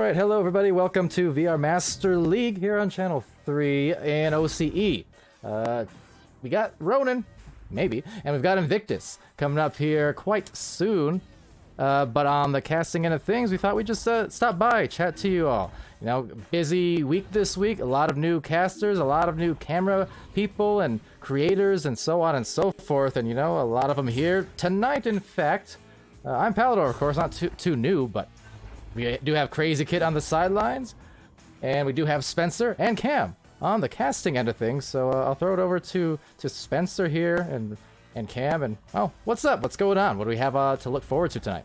Alright, hello everybody, welcome to VR Master League here on Channel 3 and OCE. We got RoniN, maybe, and we've got Invictus coming up here quite soon. But on the casting end of things, we thought we'd just stop by, chat to you all. You know, busy week this week, a lot of new casters, a lot of new camera people and creators and so on and so forth, and you know, a lot of them here tonight, in fact. I'm Palidore, of course, not too new, but we do have Crazy Kid on the sidelines, and we do have Spencer and Cam on the casting end of things, so I'll throw it over to Spencer here and Cam, and oh, what's up? What's going on? What do we have to look forward to tonight?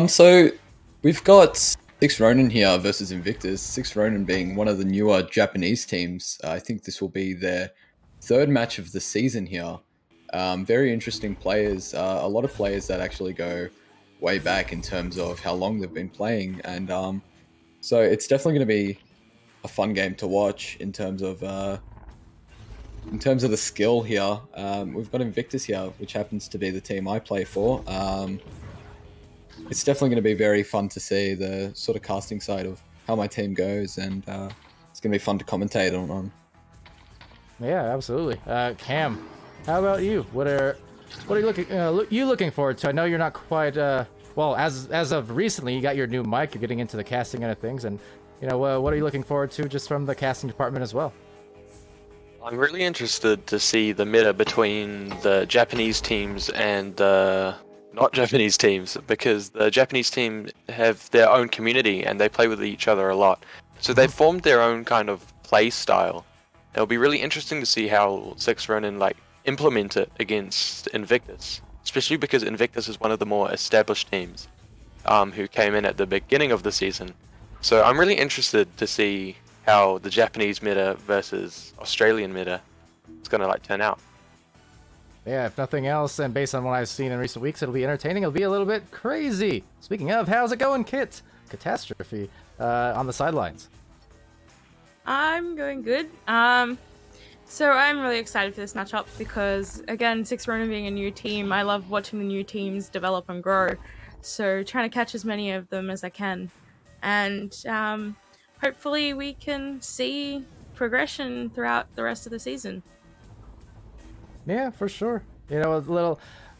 So we've got 6RoniN here versus Invictus. 6RoniN being one of the newer Japanese teams. I think this will be their third match of the season here. Very interesting players. A lot of players that actually go way back in terms of how long they've been playing, and so it's definitely going to be a fun game to watch in terms of the skill here. We've got Invictus here, which happens to be the team I play for. It's definitely going to be very fun to see the sort of casting side of how my team goes, and it's going to be fun to commentate on. Yeah, absolutely. Cam, how about you? What are you looking forward to? I know you're not quite well, as of recently, you got your new mic. You're getting into the casting end of things, and you know what are you looking forward to just from the casting department as well? I'm really interested to see the meta between the Japanese teams and the not Japanese teams, because the Japanese team have their own community and they play with each other a lot. So they've formed their own kind of play style. It'll be really interesting to see how 6RoniN implement it against Invictus, especially because Invictus is one of the more established teams who came in at the beginning of the season. So I'm really interested to see how the Japanese meta versus Australian meta is going to turn out. Yeah, if nothing else, and based on what I've seen in recent weeks, it'll be entertaining. It'll be a little bit crazy. Speaking of, how's it going, Kit? Catastrophe on the sidelines. I'm going good. So I'm really excited for this matchup because, again, 6RoniN being a new team, I love watching the new teams develop and grow. So trying to catch as many of them as I can. And hopefully we can see progression throughout the rest of the season. Yeah, for sure. You know,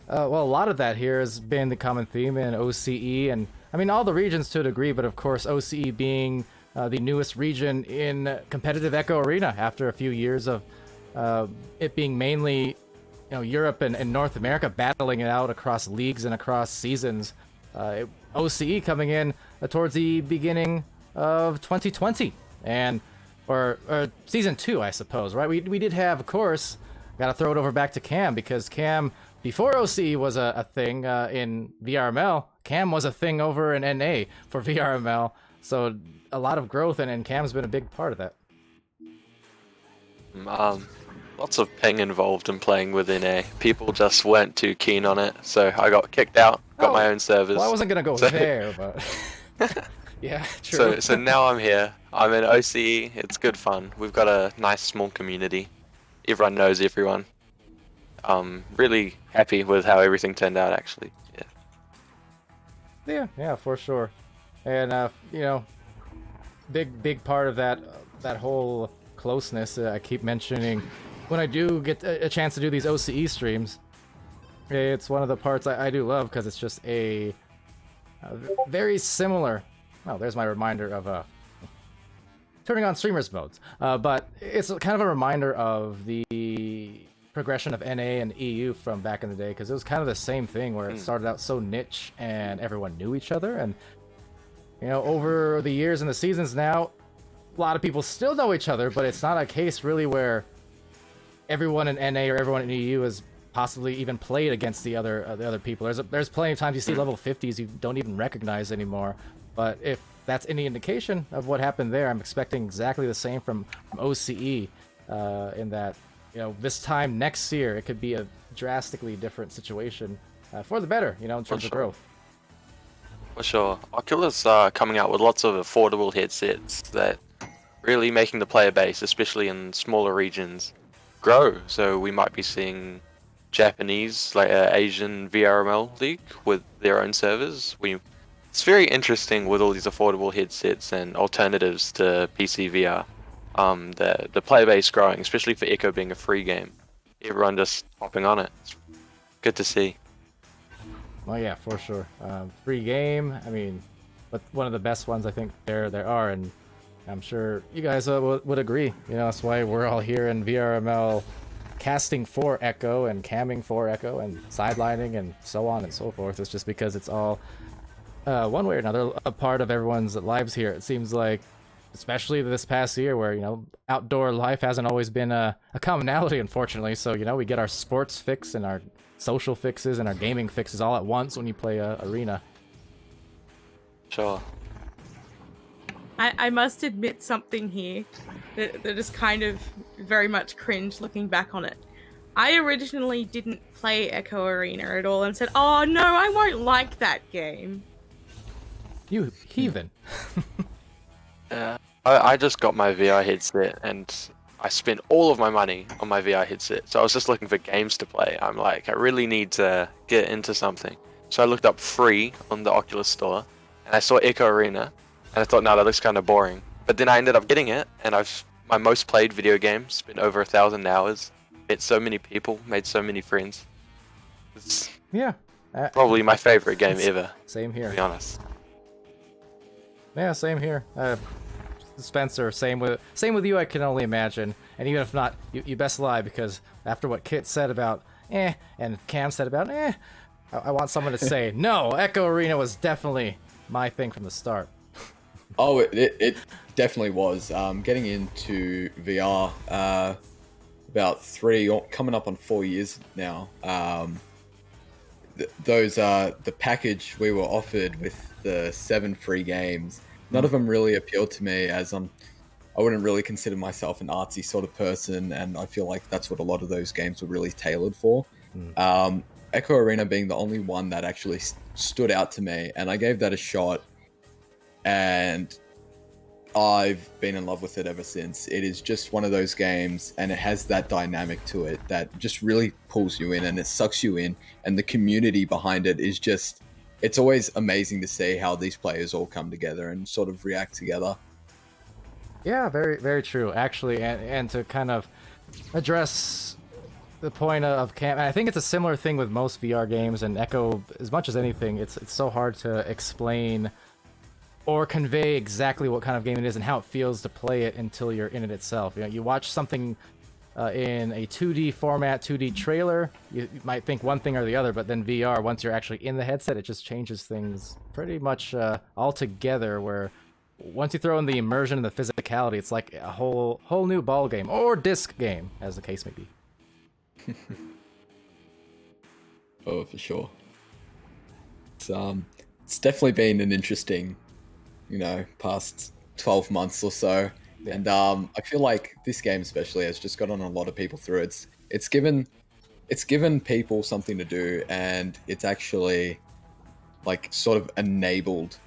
a lot of that here has been the common theme in OCE, and I mean all the regions to a degree, but of course OCE being the newest region in competitive Echo Arena after a few years of it being mainly, Europe and North America battling it out across leagues and across seasons. OCE coming in towards the beginning of 2020 or season 2, I suppose, right? We did have, of course, got to throw it over back to Cam, because Cam, before OCE was a thing in VRML, Cam was a thing over in NA for VRML. So a lot of growth, and Cam's been a big part of that. Lots of ping involved in playing with NA. People just weren't too keen on it, so I got kicked out, got my own servers. Well, I wasn't going to go there, but... yeah, true. So now I'm here. I'm in OCE. It's good fun. We've got a nice small community. Everyone knows everyone. Really happy with how everything turned out, actually. Yeah, for sure. And big part of that whole closeness I keep mentioning when I do get a chance to do these OCE streams. It's one of the parts I do love, because it's just a very similar. Oh, there's my reminder of turning on streamers modes. But it's kind of a reminder of the progression of NA and EU from back in the day, because it was kind of the same thing where it started out so niche and everyone knew each other, and over the years and the seasons now, a lot of people still know each other, but it's not a case really where everyone in NA or everyone in EU has possibly even played against the other people. There's plenty of times you see level 50s you don't even recognize anymore. But if that's any indication of what happened there, I'm expecting exactly the same from OCE, in that, this time next year, it could be a drastically different situation for the better, in terms of growth. For sure. Oculus coming out with lots of affordable headsets that really making the player base, especially in smaller regions, grow. So we might be seeing Japanese, Asian VRML League with their own servers. We it's very interesting with all these affordable headsets and alternatives to PC VR. The player base growing, especially for Echo being a free game. Everyone just hopping on it. It's good to see. Well, yeah, for sure. Free game. I mean, but one of the best ones I think there are, and I'm sure you guys would agree. You know, that's why we're all here in VRML, casting for Echo and camming for Echo and sidelining and so on and so forth. It's just because it's all one way or another a part of everyone's lives here. It seems like, especially this past year, where outdoor life hasn't always been a commonality, unfortunately. So we get our sports fix and our social fixes and our gaming fixes all at once when you play Arena. Sure. I must admit something here that is kind of very much cringe looking back on it. I originally didn't play Echo Arena at all and said, oh no, I won't like that game. You heathen. I just got my VR headset and I spent all of my money on my VR headset. So I was just looking for games to play. I'm like, I really need to get into something. So I looked up free on the Oculus store and I saw Echo Arena and I thought, no, that looks kind of boring. But then I ended up getting it and my most played video game, spent over 1,000 hours, met so many people, made so many friends. It's probably my favorite game ever. Same here. To be honest. Yeah, same here. Spencer, same with you, I can only imagine. And even if not, you best lie, because after what Kit said about and Cam said about I want someone to say, no, Echo Arena was definitely my thing from the start. Oh, it definitely was. Getting into VR about 3, coming up on 4 years now. The package we were offered with the 7 free games, none of them really appealed to me, as I wouldn't really consider myself an artsy sort of person, and I feel like that's what a lot of those games were really tailored for. Echo Arena being the only one that actually stood out to me, and I gave that a shot, and I've been in love with it ever since. It is just one of those games, and it has that dynamic to it that just really pulls you in and it sucks you in, and the community behind it is just, it's always amazing to see how these players all come together and sort of react together. Yeah, very, very true, actually. And to kind of address the point of Cam, and I think it's a similar thing with most VR games, and Echo, as much as anything, it's so hard to explain or convey exactly what kind of game it is and how it feels to play it until you're in it itself. You watch something in a 2D format, 2D trailer, you might think one thing or the other, but then VR, once you're actually in the headset, it just changes things pretty much altogether, where once you throw in the immersion and the physicality, it's like a whole new ball game, or disc game, as the case may be. Oh, for sure. It's definitely been an interesting, past 12 months or so. Yeah. And I feel like this game especially has just gotten a lot of people through. It's given people something to do, and it's actually like sort of enabled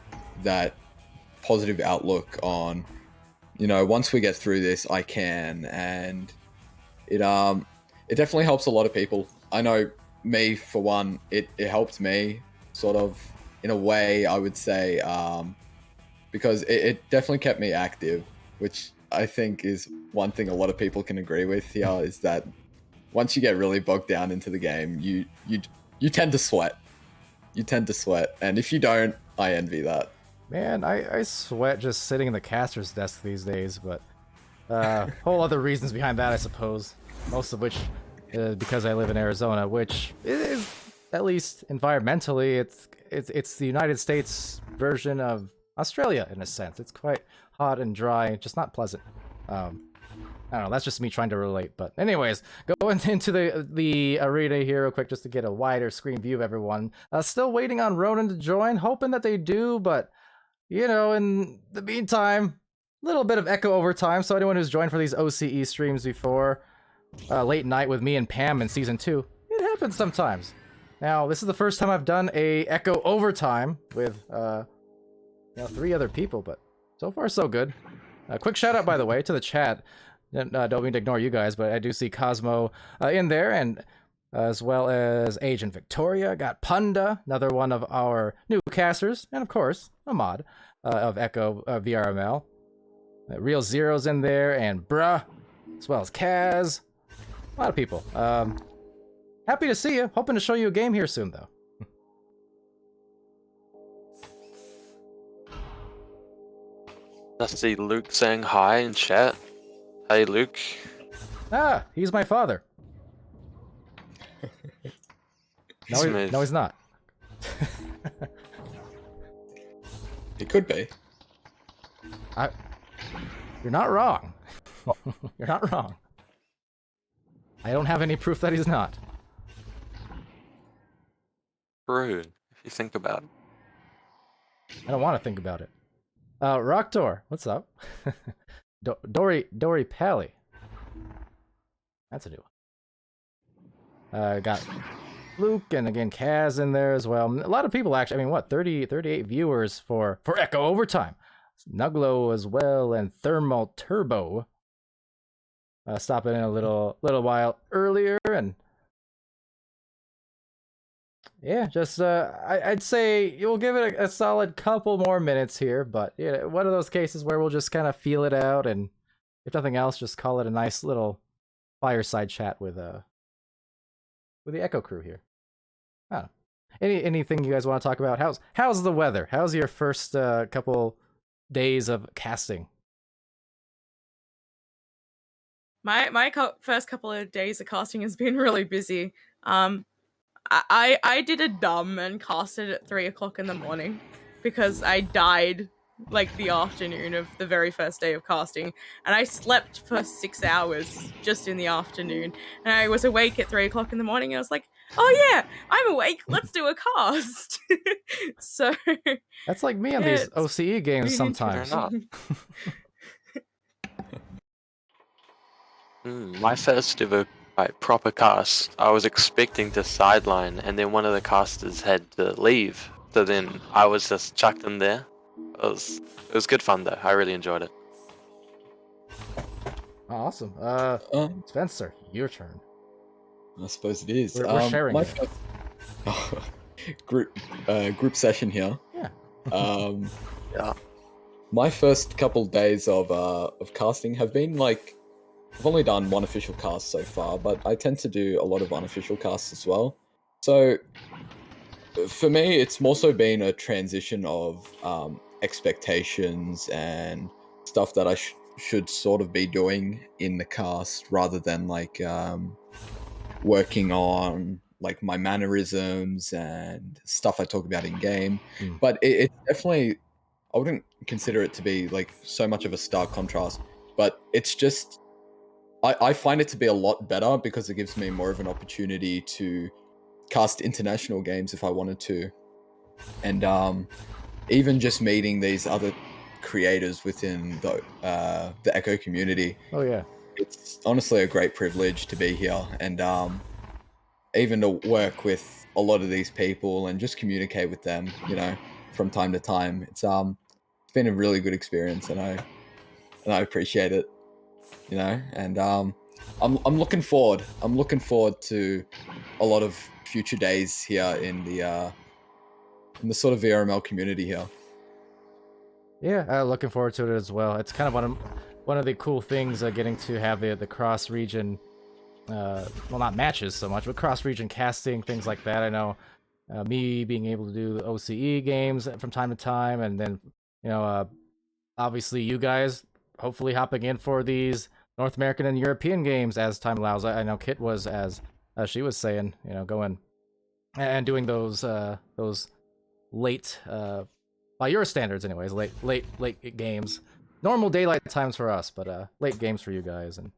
that positive outlook on, once we get through this, I can. And it definitely helps a lot of people. I know me, for one, it helped me sort of in a way, I would say, because it definitely kept me active, which I think is one thing a lot of people can agree with here, is that once you get really bogged down into the game, you tend to sweat. You tend to sweat, and if you don't, I envy that. Man, I sweat just sitting in the caster's desk these days, but whole other reasons behind that, I suppose. Most of which because I live in Arizona, which is, at least environmentally, it's the United States version of Australia in a sense. It's quite hot and dry, just not pleasant. I don't know, that's just me trying to relate. But anyways, going into the arena here real quick, just to get a wider screen view of everyone. Still waiting on RoniN to join, hoping that they do, but in the meantime, a little bit of Echo overtime. So anyone who's joined for these OCE streams before, late night with me and Pam in Season 2, it happens sometimes. Now, this is the first time I've done a Echo overtime with 3 other people, but so far so good. A quick shout out, by the way, to the chat. Don't mean to ignore you guys, but I do see Cosmo in there, and as well as Agent Victoria. Got Punda, another one of our new casters, and of course, a mod of Echo VRML. Real Zero's in there, and Bruh, as well as Kaz. A lot of people. Happy to see you. Hoping to show you a game here soon, though. I see Luke saying hi in chat. Hey, Luke. Ah, he's my father. Smooth. No, he's not. It could be. You're not wrong. You're not wrong. I don't have any proof that he's not. True, if you think about it. I don't want to think about it. Rocktor, what's up? Dory Pally. That's a new one. Got Luke and again Kaz in there as well. A lot of people actually. I mean, what 38 viewers for Echo Overtime. Nuglo as well and Thermal Turbo. Stopping in a little while earlier and yeah, just I'd say you'll give it a solid couple more minutes here, but yeah, one of those cases where we'll just kind of feel it out, and if nothing else, just call it a nice little fireside chat with the Echo crew here. I don't know. Anything you guys want to talk about? How's the weather? How's your first couple days of casting? My first couple of days of casting has been really busy. I did a dumb and casted at 3 o'clock in the morning because I died like the afternoon of the very first day of casting, and I slept for 6 hours just in the afternoon, and I was awake at 3 o'clock in the morning, and I was like, oh yeah, I'm awake, let's do a cast. So that's like me on these OCE games sometimes. My first ever proper cast, I was expecting to sideline, and then one of the casters had to leave. So then I was just chucked in there. It was good fun though. I really enjoyed it. Awesome. Spencer, your turn. I suppose it is. We're sharing my it. Group session here. Yeah. Yeah. My first couple days of casting have been like, I've only done one official cast so far, but I tend to do a lot of unofficial casts as well. So for me, it's more so been a transition of expectations and stuff that I should sort of be doing in the cast, rather than like working on like my mannerisms and stuff I talk about in game. But it's definitely, I wouldn't consider it to be like so much of a stark contrast, but it's just, I find it to be a lot better because it gives me more of an opportunity to cast international games if I wanted to. And even just meeting these other creators within the Echo community. Oh yeah. It's honestly a great privilege to be here, and even to work with a lot of these people and just communicate with them, you know, from time to time. It's been a really good experience, and I appreciate it, you know. And I'm looking forward. I'm looking forward to a lot of future days here in the sort of VRML community here. Yeah, looking forward to it as well. It's kind of one of the cool things, getting to have the cross-region, well, not matches so much, but cross-region casting, things like that. I know me being able to do the OCE games from time to time, and then, you know, obviously you guys hopefully hopping in for these North American and European games as time allows. I know Kit was, as she was saying, you know, going and doing those late, by your standards anyways, late games. Normal daylight times for us, but late games for you guys, and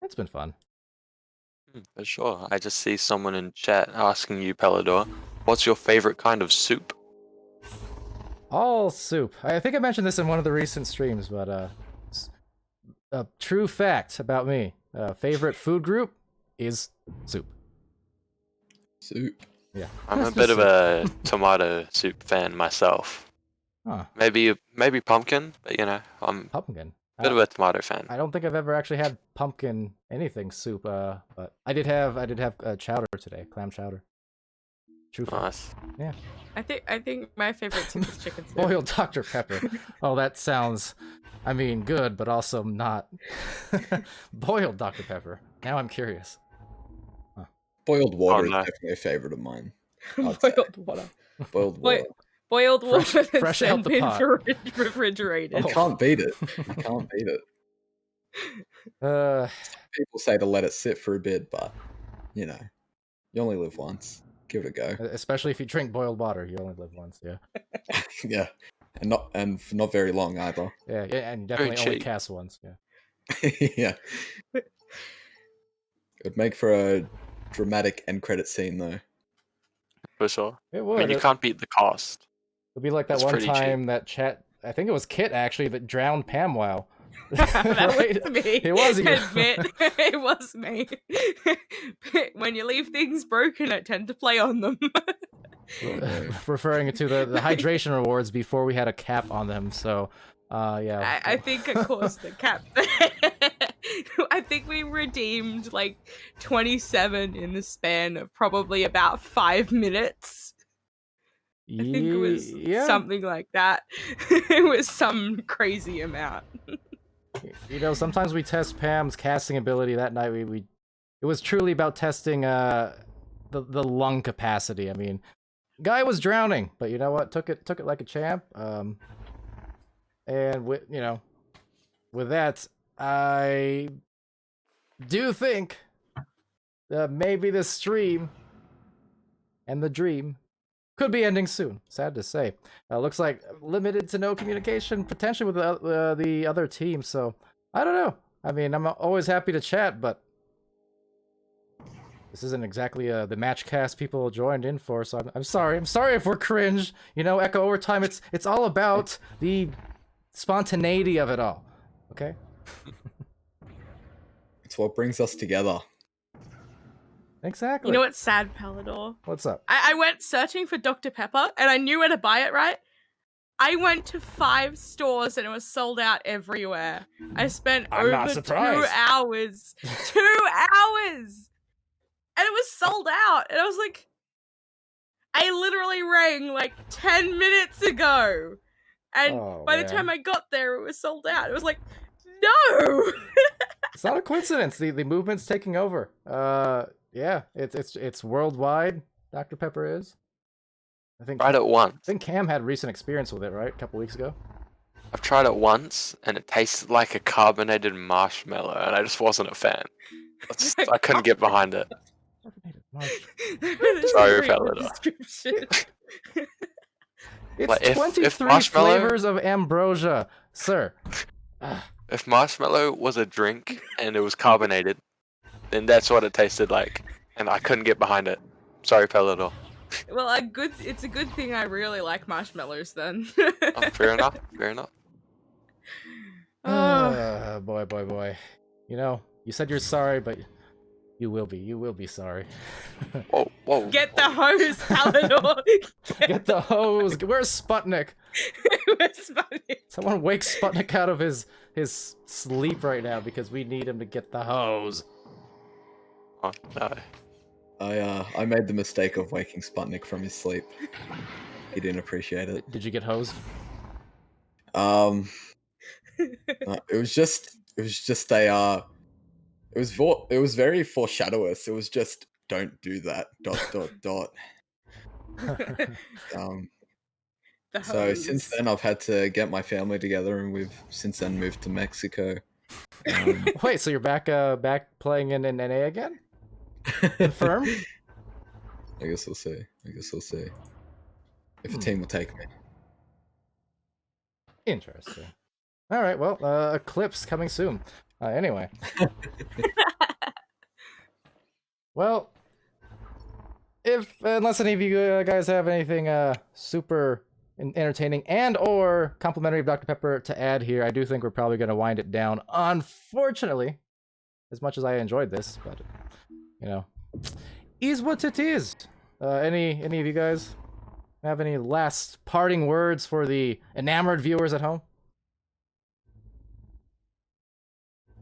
it's been fun. For sure. I just see someone in chat asking you, Palidore, what's your favorite kind of soup? All soup. I think I mentioned this in one of the recent streams, but a true fact about me. Favorite food group is soup. Soup. Yeah. I'm a bit of a tomato soup fan myself. Huh. Maybe pumpkin, but you know, I'm Pumpkin. Bit of a tomato fan. I don't think I've ever actually had pumpkin anything soup. But I did have chowder today, clam chowder. True fact. Nice. Yeah. I think my favorite soup is chicken soup. Boiled Dr. Pepper. Oh, that sounds, I mean, good, but also not. Boiled Dr. Pepper. Now I'm curious. Boiled water no. is definitely a favorite of mine. I'd say. Boiled water. Boiled water. Boiled water that's fresh out the been pot. refrigerated. You can't beat it. You can't beat it. People say to let it sit for a bit, but you know, you only live once. Give it a go. Especially if you drink boiled water, you only live once. Yeah. Yeah, and for not very long either. Yeah, and definitely only cheap. cast once. Yeah. Yeah. It would make for a dramatic end credit scene, though. For sure. It I would. mean, you can't beat the cost. It'll be like that It's one pretty cheap. time that chat. I think it was Kit actually that drowned Pam. Wow. That Right? was me. It was you. Admit, it was me. When you leave things broken, I tend to play on them. Referring to the hydration rewards before we had a cap on them. So, yeah. I think I caused the cap. I think we redeemed like 27 in the span of probably about 5 minutes. I think it was something like that. It was some crazy amount. You know, sometimes we test Pam's casting ability. That night, it was truly about testing the lung capacity. I mean, guy was drowning, but you know what? Took it like a champ. And with that, I do think that maybe this stream and the dream could be ending soon. Sad to say. Looks like limited to no communication potentially with the other team. So I don't know. I mean, I'm always happy to chat, but this isn't exactly the match cast people joined in for. So I'm sorry. I'm sorry if we're cringe. You know, Echo Overtime. It's all about the spontaneity of it all. Okay. It's what brings us together. Exactly. You know what's sad, Palidore? What's up? I went searching for Dr. Pepper, and I knew where to buy it, right? I went to 5 stores, and it was sold out everywhere. I spent I'm not over 2 surprised. hours. 2 hours! And it was sold out. And I was like, I literally rang like 10 minutes ago. And by the time I got there, it was sold out. It was like, no! It's not a coincidence. The movement's taking over. Yeah, it's worldwide. Dr. Pepper is. I think Tried it once. I think Cam had recent experience with it, right? A couple weeks ago. I've tried it once, and it tasted like a carbonated marshmallow, and I just wasn't a fan. I couldn't get behind it. Carbonated marsh. Sorry, Read the Palidore. description. It's Like, if 23 marshmallow- flavors of ambrosia, sir. If marshmallow was a drink and it was carbonated, then that's what it tasted like, and I couldn't get behind it. Sorry, Palidore. Well, it's a good thing I really like marshmallows then. Oh, fair enough. Fair enough. Oh. Boy. You know, you said you're sorry, but you will be sorry. Whoa. Get the hose, Palidore! Get the hose. Where's Sputnik? Where's Sputnik? Someone wake Sputnik out of his sleep right now because we need him to get the hose. Oh, no. I made the mistake of waking Sputnik from his sleep. He didn't appreciate it. Did you get hosed? It was just a it was very foreshadowous. It was just don't do that. ... The So hose. since then I've had to get my family together, and we've since then moved to Mexico. Wait, so you're back playing in NA again? Confirmed? I guess we'll see. If a team will take me. Interesting. All right, well, Eclipse coming soon. Anyway. Well, unless any of you guys have anything super entertaining and or complimentary of Dr. Pepper to add here, I do think we're probably going to wind it down. Unfortunately, as much as I enjoyed this, but you know, is what it is. Any of you guys have any last parting words for the enamored viewers at home?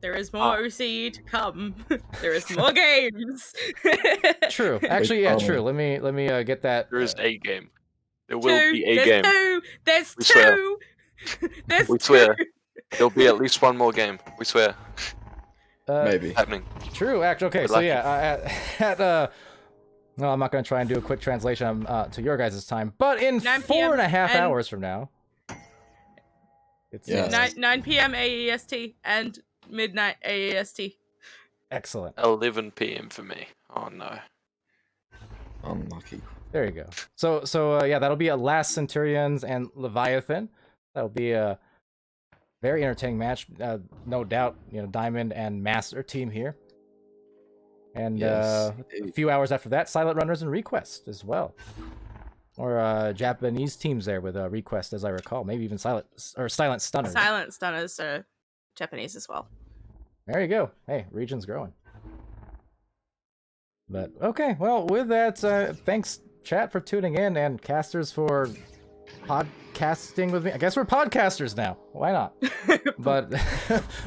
There is more OCE to come. There is more games. True. Actually, yeah, true. Let me get that. There is a game. There will be a There's game. two. There's We swear. two. There's We two. swear. There'll be at least one more game. We swear. Maybe. Happening. True. Actually, okay. We're So lucky. yeah, no, I'm not going to try and do a quick translation to your guys' time, but in 9 4.5 and- hours from now, it's Yeah. 9 p.m. AEST and midnight AEST. excellent. 11 p.m. for me. Oh no. Unlucky. There you go. So yeah, that'll be a Last Centurions and Leviathan. That'll be a very entertaining match, no doubt. You know, Diamond and Master team here, and Yes, a indeed. few hours after that, Silent Runners and Request as well, or Japanese teams there with Request, as I recall, maybe even Silent Stunners. Silent Stunners are Japanese as well. There you go. Hey, region's growing. But okay, well, with that, thanks chat for tuning in and casters for podcasting with me. I guess we're podcasters now. Why not? But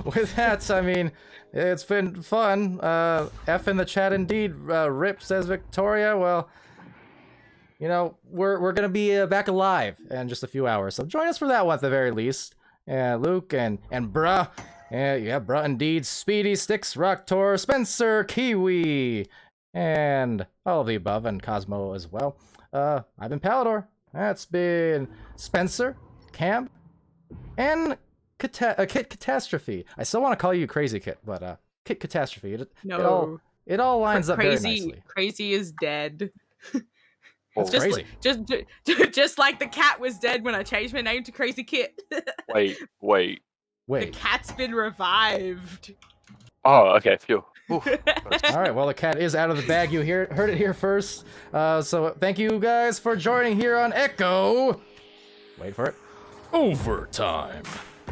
with that, I mean, it's been fun. F in the chat indeed. Rip says Victoria. Well, you know, we're gonna be back alive in just a few hours, so join us for that one at the very least. Luke and Bruh. Yeah, Bruh indeed. Speedy, Sticks, Rocktor, Spencer, Kiwi, and all of the above, and Cosmo as well. I've been Palidore. That's been Spencer, Cam, and Kit Catastrophe. I still want to call you Crazy Kit, but Kit Catastrophe. It all lines up very nicely. Crazy is dead. That's just crazy. Just like the cat was dead when I changed my name to Crazy Kit. Wait. The cat's been revived. Oh, okay. Phew. Oof. All right, well, the cat is out of the bag. You heard it here first. So thank you guys for joining here on Echo. Wait for it. Overtime.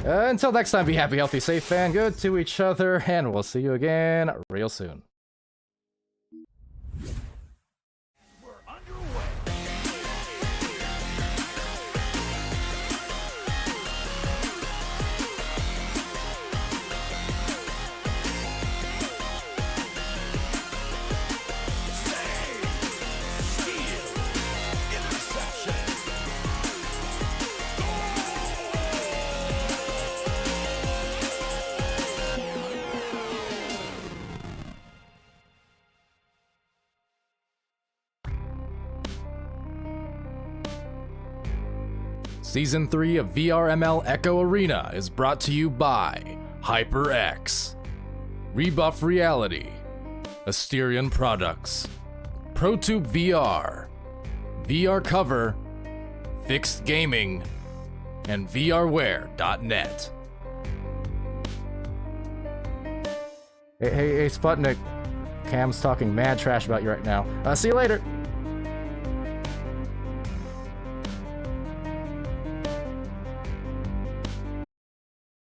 Until next time, be happy, healthy, safe, and good to each other, and we'll see you again real soon. Season 3 of VRML Echo Arena is brought to you by HyperX, Rebuff Reality, Asterion Products, ProTube VR, VR Cover, Fixed Gaming, and VRware.net. Hey, Sputnik. Cam's talking mad trash about you right now. See you later.